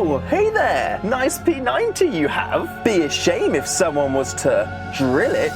Oh, hey there! Nice P90 you have. Be a shame if someone was to drill it.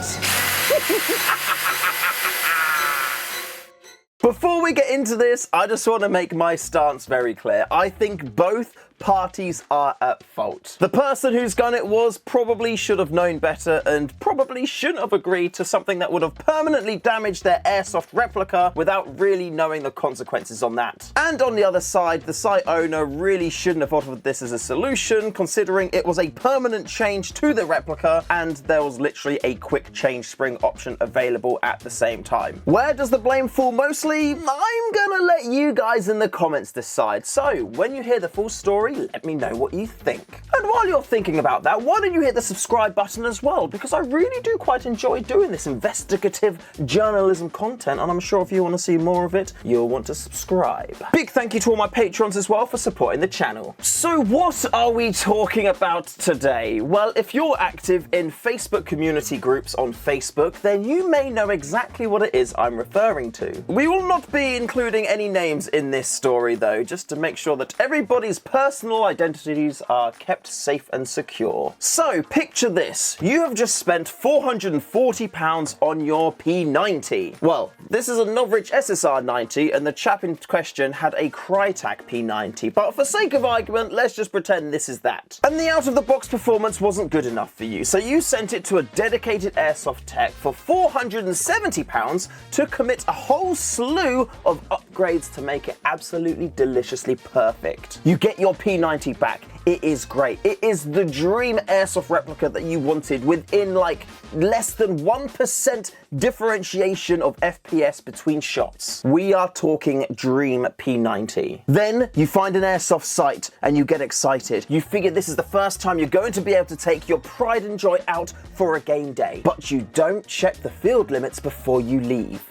Before we get into this, I just want to make my stance very clear. I think both parties are at fault. The person whose gun it was probably should have known better and probably shouldn't have agreed to something that would have permanently damaged their Airsoft replica without really knowing the consequences on that. And on the other side, the site owner really shouldn't have offered this as a solution, considering it was a permanent change to the replica and there was literally a quick change spring option available at the same time. Where does the blame fall mostly? I'm gonna let you guys in the comments decide. So when you hear the full story, let me know what you think. And while you're thinking about that, why don't you hit the subscribe button as well? Because I really do quite enjoy doing this investigative journalism content, and I'm sure if you want to see more of it, you'll want to subscribe. Big thank you to all my patrons as well for supporting the channel. So what are we talking about today? Well, if you're active in Facebook community groups on Facebook, then you may know exactly what it is I'm referring to. We will not be including any names in this story though, just to make sure that everybody's personal identities are kept safe and secure. So picture this, you have just spent £440 on your P90. Well, this is a Novritsch SSR 90 and the chap in question had a Krytac P90, but for sake of argument, let's just pretend this is that. And the out-of-the-box performance wasn't good enough for you, so you sent it to a dedicated airsoft tech for £470 to commit a whole slew of upgrades to make it absolutely deliciously perfect. You get your P90 back. It is great. It is the dream airsoft replica that you wanted within like less than 1% differentiation of FPS between shots. We are talking dream P90. Then you find an airsoft site and you get excited. You figure this is the first time you're going to be able to take your pride and joy out for a game day. But you don't check the field limits before you leave.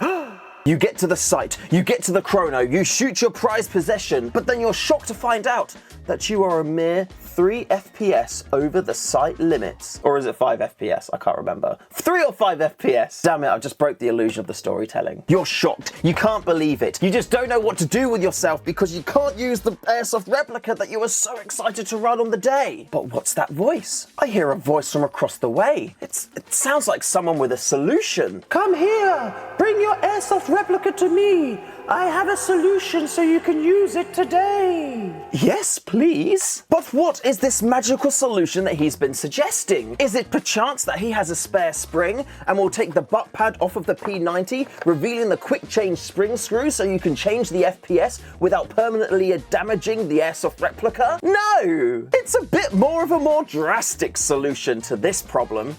You get to the site, you get to the chrono, you shoot your prized possession, but then you're shocked to find out that you are a mere 3 FPS over the site limits. Or is it 5 FPS? I can't remember. 3 or 5 FPS. Damn it, I've just broke the illusion of the storytelling. You're shocked. You can't believe it. You just don't know what to do with yourself because you can't use the airsoft replica that you were so excited to run on the day. But what's that voice? I hear a voice from across the way. It sounds like someone with a solution. Come here. Bring your airsoft replica to me. I have a solution so you can use it today. Yes, please. But what is this magical solution that he's been suggesting? Is it perchance that he has a spare spring and will take the butt pad off of the P90, revealing the quick change spring screw so you can change the FPS without permanently damaging the airsoft replica? No! It's a bit more of a more drastic solution to this problem.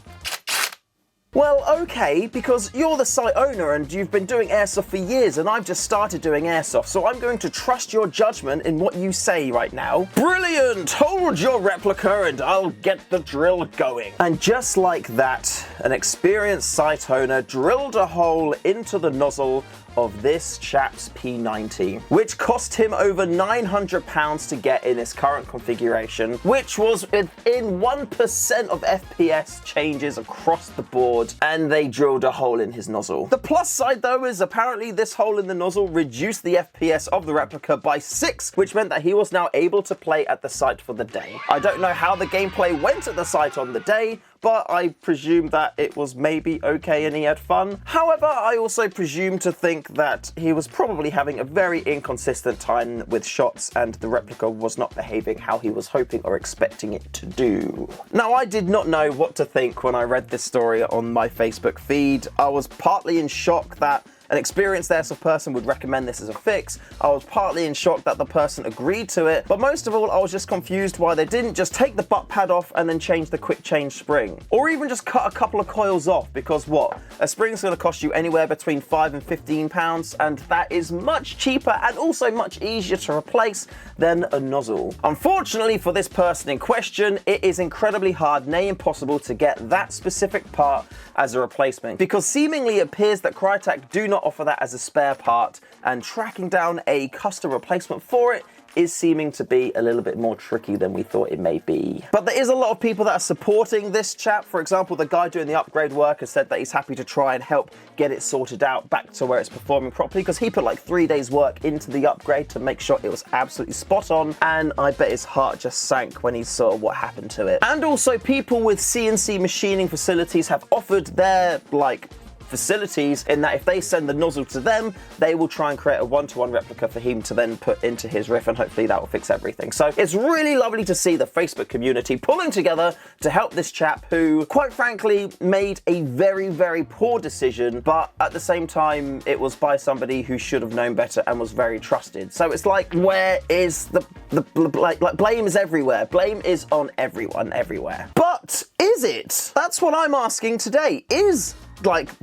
Well, okay, because you're the site owner and you've been doing airsoft for years and I've just started doing airsoft, so I'm going to trust your judgment in what you say right now. Brilliant! Hold your replica and I'll get the drill going. And just like that, an experienced site owner drilled a hole into the nozzle of this chap's P90, which cost him over £900 to get in its current configuration, which was within 1% of FPS changes across the board, and they drilled a hole in his nozzle. The plus side though is apparently this hole in the nozzle reduced the FPS of the replica by 6, which meant that he was now able to play at the site for the day. I don't know how the gameplay went at the site on the day, but I presume that it was maybe okay and he had fun. However, I also presume to think that he was probably having a very inconsistent time with shots and the replica was not behaving how he was hoping or expecting it to do. Now, I did not know what to think when I read this story on my Facebook feed. I was partly in shock that an experienced airsoft person would recommend this as a fix. I was partly in shock that the person agreed to it, but most of all, I was just confused why they didn't just take the butt pad off and then change the quick change spring. Or even just cut a couple of coils off, because what? A spring's gonna cost you anywhere between £5 and £15, and that is much cheaper and also much easier to replace than a nozzle. Unfortunately for this person in question, it is incredibly hard, nay impossible, to get that specific part as a replacement, because seemingly it appears that Krytac do not offer that as a spare part, and tracking down a custom replacement for it is seeming to be a little bit more tricky than we thought it may be. But there is a lot of people that are supporting this chap. For example, the guy doing the upgrade work has said that he's happy to try and help get it sorted out back to where it's performing properly, because he put like 3 days work into the upgrade to make sure it was absolutely spot on, and I bet his heart just sank when he saw what happened to it. And also people with CNC machining facilities have offered their facilities in that if they send the nozzle to them, they will try and create a one-to-one replica for him to then put into his riff, and hopefully that will fix everything. So it's really lovely to see the Facebook community pulling together to help this chap who, quite frankly, made a very, very poor decision, but at the same time, it was by somebody who should have known better and was very trusted. So it's like, where is like blame is everywhere. Blame is on everyone, everywhere. But is it? That's what I'm asking today. Is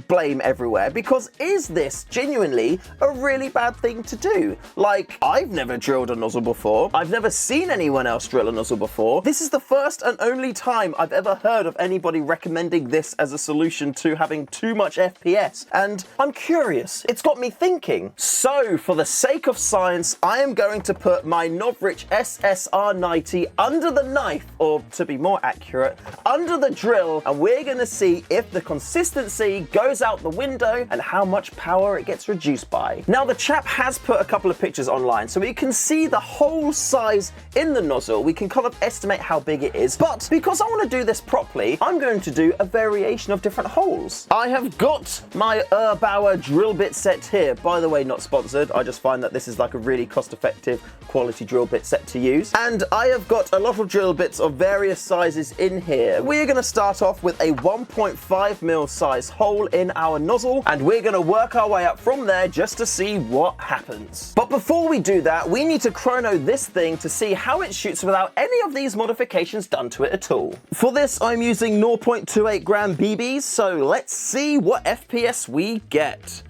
blame everywhere? Because is this genuinely a really bad thing to do? Like, I've never drilled a nozzle before. I've never seen anyone else drill a nozzle before. This is the first and only time I've ever heard of anybody recommending this as a solution to having too much FPS. And I'm curious. It's got me thinking. So, for the sake of science, I am going to put my Novrich SSR90 under the knife, or to be more accurate, under the drill, and we're going to see if the consistency goes out the window and how much power it gets reduced by. Now, the chap has put a couple of pictures online so we can see the hole size in the nozzle. We can kind of estimate how big it is, but because I want to do this properly, I'm going to do a variation of different holes. I have got my Erbauer drill bit set here. By the way, not sponsored. I just find that this is like a really cost-effective quality drill bit set to use. And I have got a lot of drill bits of various sizes in here. We're going to start off with a 1.5mm size hole in our nozzle, and we're going to work our way up from there just to see what happens. But before we do that, we need to chrono this thing to see how it shoots without any of these modifications done to it at all. For this, I'm using 0.28 gram BBs, so let's see what FPS we get.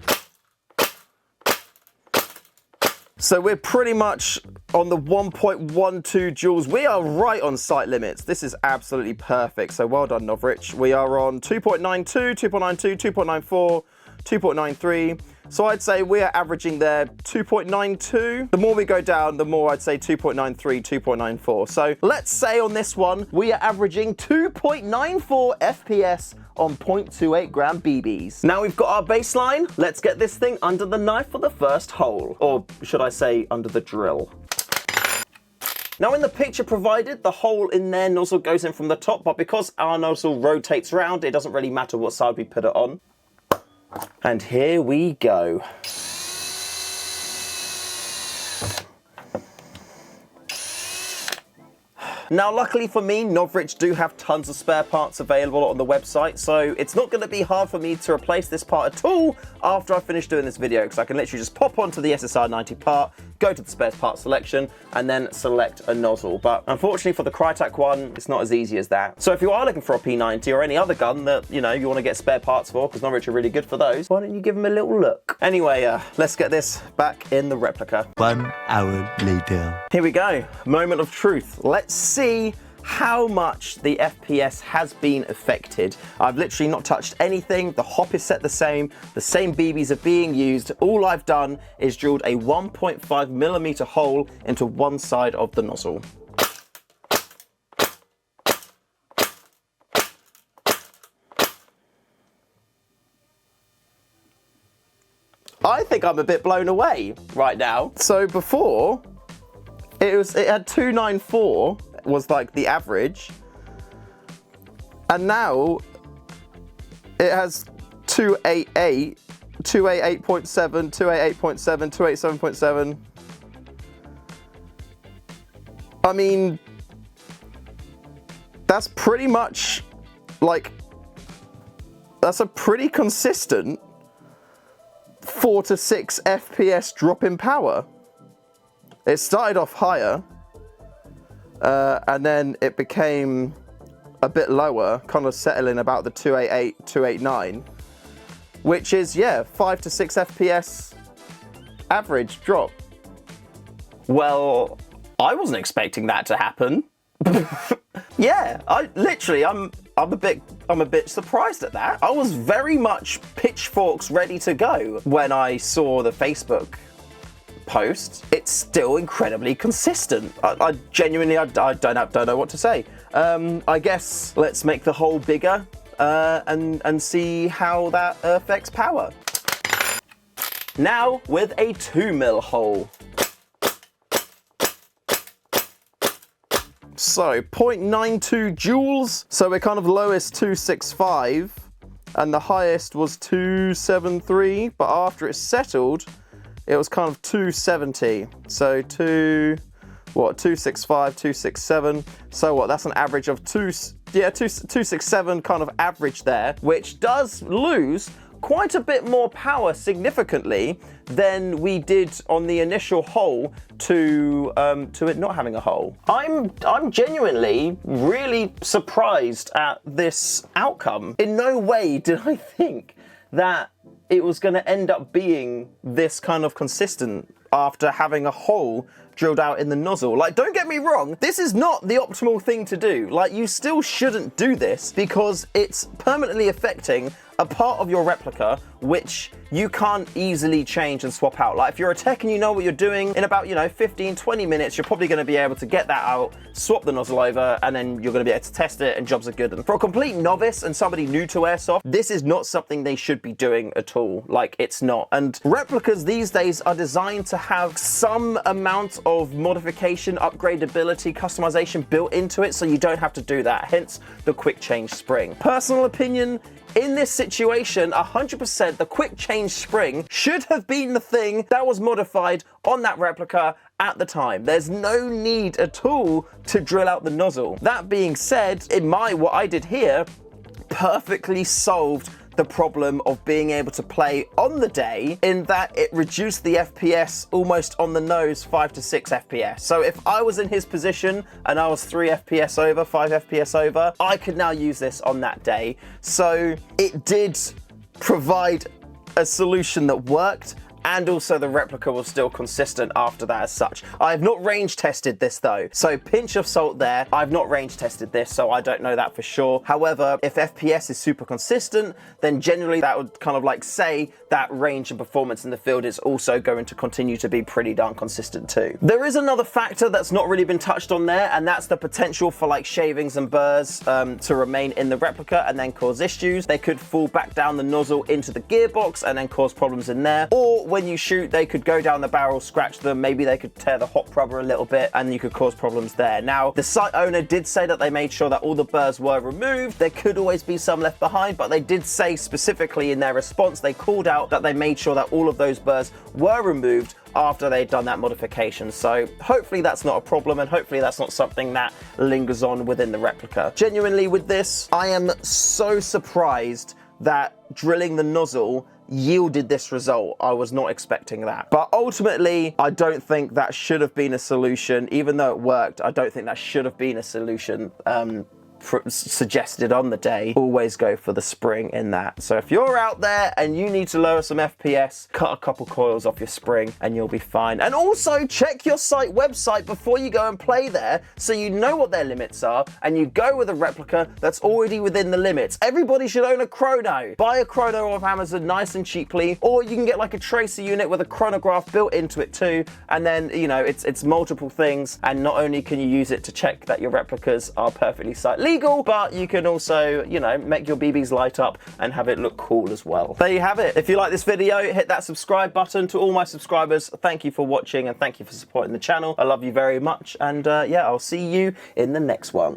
So we're pretty much on the 1.12 joules. We are right on site limits. This is absolutely perfect. So well done, Novrich. We are on 2.92, 2.92, 2.94, 2.93. So I'd say we are averaging there 2.92. The more we go down, the more I'd say 2.93, 2.94. So let's say on this one, we are averaging 2.94 FPS on 0.28 gram BBs. Now we've got our baseline. Let's get this thing under the knife for the first hole. Or should I say under the drill. Now in the picture provided, the hole in their nozzle goes in from the top, but because our nozzle rotates around, it doesn't really matter what side we put it on. And here we go. Now, luckily for me, Novrich do have tons of spare parts available on the website, so it's not going to be hard for me to replace this part at all after I finish doing this video, because I can literally just pop onto the SSR90 part, go to the spare part selection, and then select a nozzle. But unfortunately for the Krytac one, it's not as easy as that. So if you are looking for a P90 or any other gun that, you know, you want to get spare parts for, because Novrich are really good for those, why don't you give them a little look? Anyway, let's get this back in the replica. 1 hour later. Here we go. Moment of truth. Let's see how much the FPS has been affected. I've literally not touched anything. The hop is set the same BBs are being used. All I've done is drilled a 1.5mm hole into one side of the nozzle. I think I'm a bit blown away right now. So before, it had 294 was like the average, and now it has 288, 288.7, 288.7, 287.7. I mean, that's pretty much like, that's a pretty consistent 4 to 6 FPS drop in power. It started off higher, and then it became a bit lower, kind of settling about the 288, 289, which is, yeah, 5 to 6 FPS average drop. Well, I wasn't expecting that to happen. Yeah, I'm a bit surprised at that. I was very much pitchforks ready to go when I saw the Facebook post, it's still incredibly consistent. I genuinely, I don't know what to say. I guess let's make the hole bigger and see how that affects power. Now with a 2mm hole. So 0.92 joules. So we're kind of lowest 265 and the highest was 273, but after it's settled, it was kind of 270. So 265, 267. So what, that's an average of 267 kind of average there, which does lose quite a bit more power significantly than we did on the initial hole to it not having a hole. I'm genuinely really surprised at this outcome. In no way did I think that it was going to end up being this kind of consistent after having a hole drilled out in the nozzle. Like, don't get me wrong, this is not the optimal thing to do. Like, you still shouldn't do this because it's permanently affecting a part of your replica which you can't easily change and swap out. Like, if you're a tech and you know what you're doing, in about, 15-20 minutes, you're probably going to be able to get that out, swap the nozzle over, and then you're going to be able to test it and jobs are good. And for a complete novice and somebody new to Airsoft, this is not something they should be doing at all. Like, it's not. And replicas these days are designed to have some amount of modification, upgradability, customization built into it, so you don't have to do that. Hence the quick change spring. Personal opinion, in this situation, 100% the quick change spring should have been the thing that was modified on that replica at the time. There's no need at all to drill out the nozzle. That being said, what I did here perfectly solved the problem of being able to play on the day, in that it reduced the FPS almost on the nose 5 to 6 FPS. So if I was in his position and I was 3 FPS over, 5 FPS over, I could now use this on that day. So it did provide a solution that worked, and also the replica was still consistent after that as such. I have not range tested this though, so pinch of salt there. I've not range tested this, so I don't know that for sure. However, if FPS is super consistent, then generally that would kind of like say that range and performance in the field is also going to continue to be pretty darn consistent too. There is another factor that's not really been touched on there, and that's the potential for like shavings and burrs to remain in the replica and then cause issues. They could fall back down the nozzle into the gearbox and then cause problems in there, or when you shoot, they could go down the barrel, scratch them, maybe they could tear the hot rubber a little bit, and you could cause problems there. Now, the site owner did say that they made sure that all the burrs were removed. There could always be some left behind, but they did say specifically in their response, they called out that they made sure that all of those burrs were removed after they'd done that modification. So hopefully that's not a problem, and hopefully that's not something that lingers on within the replica. Genuinely with this, I am so surprised that drilling the nozzle yielded this result. I was not expecting that. But ultimately, I don't think that should have been a solution. Even though it worked, I don't think that should have been a solution suggested on the day. Always go for the spring in that. So if you're out there and you need to lower some FPS, cut a couple coils off your spring and you'll be fine. And also check your site website before you go and play there, so you know what their limits are and you go with a replica that's already within the limits. Everybody should own a chrono. Buy a chrono off Amazon nice and cheaply, or you can get like a tracer unit with a chronograph built into it too, and then it's multiple things, and not only can you use it to check that your replicas are perfectly site legal, but you can also, make your BBs light up and have it look cool as well. There you have it. If you like this video, hit that subscribe button. To all my subscribers, thank you for watching and thank you for supporting the channel. I love you very much, and yeah, I'll see you in the next one.